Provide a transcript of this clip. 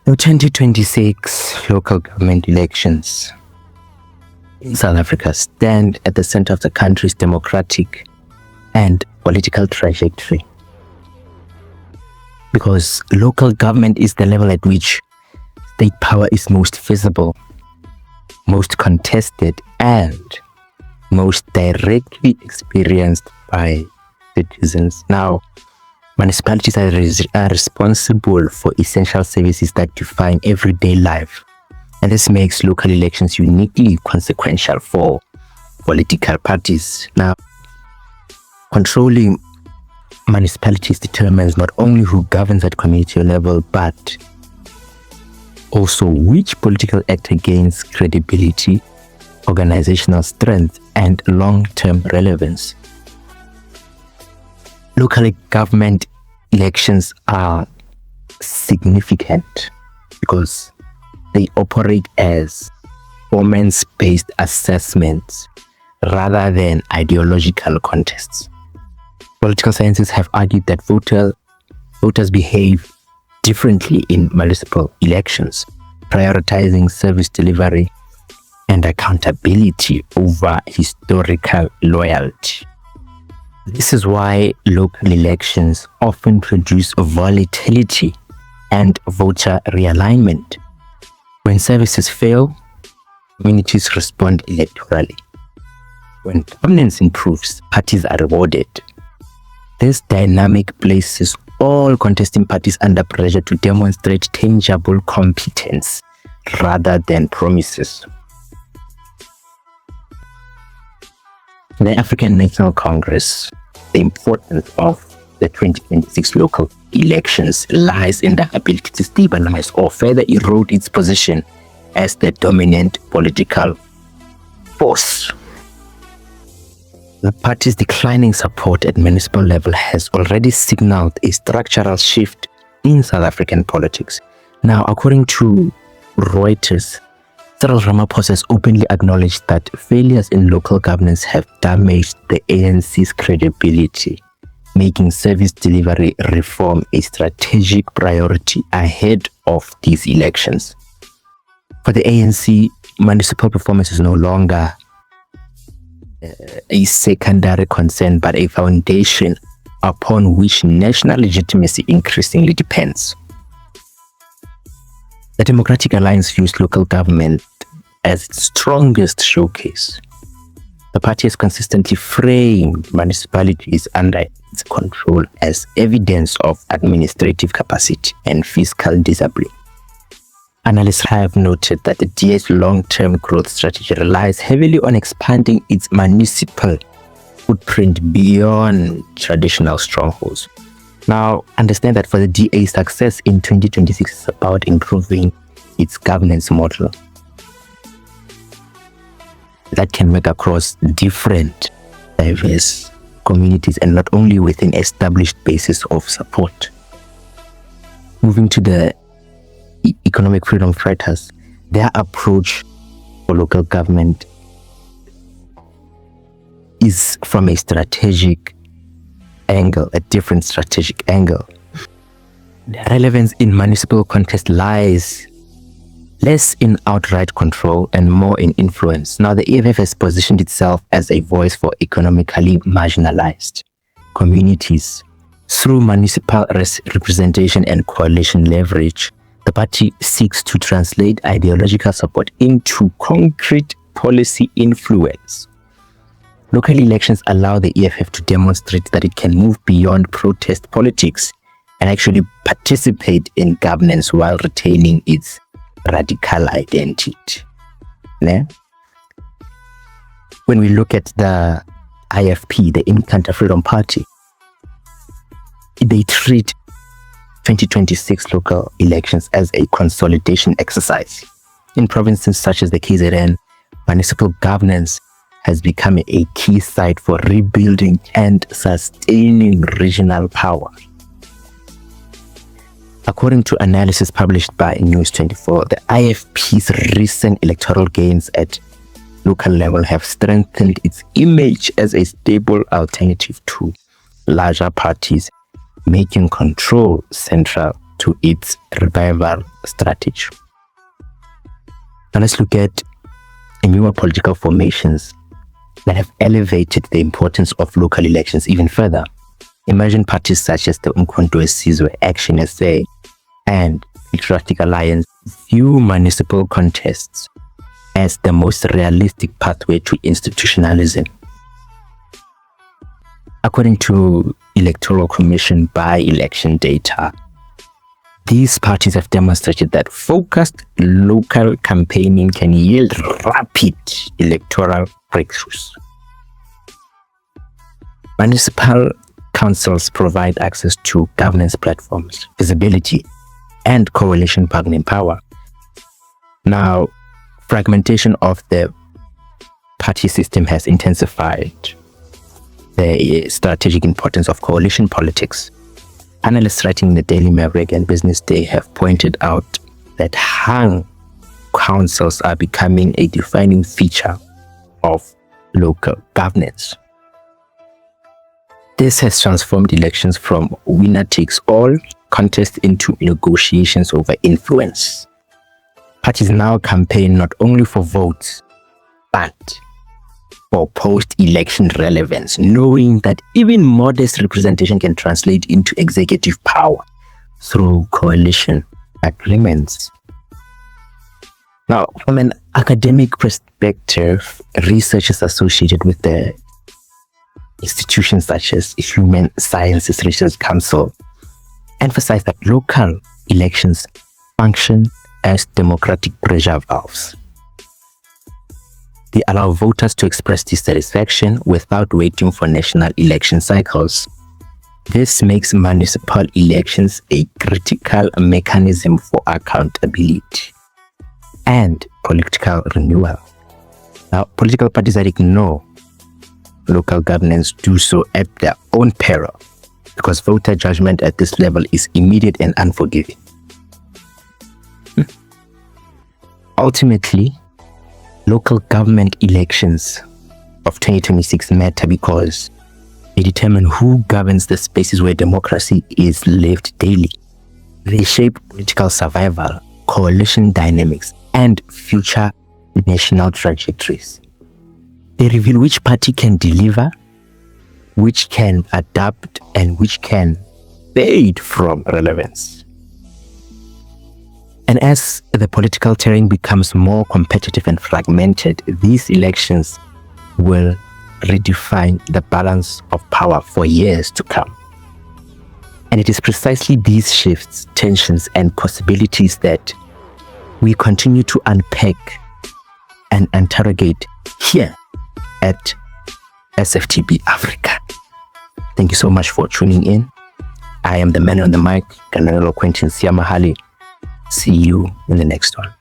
The 2026 local government elections in South Africa stand at the center of the country's democratic and political trajectory, because local government is the level at which state power is most visible, most contested, and most directly experienced by citizens. Now, municipalities are responsible for essential services that define everyday life, and this makes local elections uniquely consequential for political parties. Now, controlling municipalities determines not only who governs at community level, but also which political actor gains credibility, organizational strength, and long-term relevance. Local government elections are significant because they operate as performance-based assessments rather than ideological contests. Political scientists have argued that voters behave differently in municipal elections, prioritizing service delivery and accountability over historical loyalty. This is why local elections often produce volatility and voter realignment. When services fail, communities respond electorally. When governance improves, parties are rewarded. This dynamic places all contesting parties under pressure to demonstrate tangible competence rather than promises. In the African National Congress, the importance of the 2026 local elections lies in the ability to stabilize or further erode its position as the dominant political force. The party's declining support at municipal level has already signaled a structural shift in South African politics. Now, according to Reuters, Cyril Ramaphosa has openly acknowledged that failures in local governance have damaged the ANC's credibility, making service delivery reform a strategic priority ahead of these elections. For the ANC, municipal performance is no longer a secondary concern, but a foundation upon which national legitimacy increasingly depends. The Democratic Alliance views local government as its strongest showcase. The party has consistently framed municipalities under its control as evidence of administrative capacity and fiscal discipline. Analysts have noted that the DA's long-term growth strategy relies heavily on expanding its municipal footprint beyond traditional strongholds. Now, understand that for the DA, success in 2026 is about improving its governance model that can work across different diverse communities and not only within established bases of support. Moving to the economic freedom fighters, their approach for local government is from a strategic angle, a different strategic angle. The relevance in municipal context lies less in outright control and more in influence. Now, the EFF has positioned itself as a voice for economically marginalized communities. Through municipal representation and coalition leverage, the party seeks to translate ideological support into concrete policy influence. Local elections allow the EFF to demonstrate that it can move beyond protest politics and actually participate in governance while retaining its radical identity. When we look at the IFP, the In-Country Freedom Party, they treat 2026 local elections as a consolidation exercise. In provinces such as the KZN, municipal governance has become a key site for rebuilding and sustaining regional power. According to analysis published by News24, the IFP's recent electoral gains at local level have strengthened its image as a stable alternative to larger parties, making control central to its revival strategy. Now let's look at newer political formations that have elevated the importance of local elections even further. Emerging parties such as the Umkhonto weSizwe, Action SA, and Patriotic Alliance view municipal contests as the most realistic pathway to institutionalism. According to Electoral Commission by-election data, these parties have demonstrated that focused local campaigning can yield rapid electoral breakthroughs. Municipal councils provide access to governance platforms, visibility, and coalition bargaining power. Now, fragmentation of the party system has intensified the strategic importance of coalition politics. Analysts writing in the Daily Maverick and Business Day have pointed out that hung councils are becoming a defining feature of local governance. This has transformed elections from winner-takes-all contest into negotiations over influence. Parties now campaign not only for votes, but for post-election relevance, knowing that even modest representation can translate into executive power through coalition agreements. Now, from an academic perspective, researchers associated with the institutions such as Human Sciences Research Council emphasize that local elections function as democratic pressure valves. They allow voters to express dissatisfaction without waiting for national election cycles. This makes municipal elections a critical mechanism for accountability and political renewal. Now, political parties that ignore local governance do so at their own peril, because voter judgment at this level is immediate and unforgiving. Ultimately, local government elections of 2026 matter because they determine who governs the spaces where democracy is lived daily. They shape political survival, coalition dynamics, and future national trajectories. They reveal which party can deliver, which can adapt, and which can fade from relevance. And as the political terrain becomes more competitive and fragmented, these elections will redefine the balance of power for years to come. And it is precisely these shifts, tensions, and possibilities that we continue to unpack and interrogate here at SFTB Africa. Thank you so much for tuning in. I am the man on the mic, Kananelo Seemahale. See you in the next one.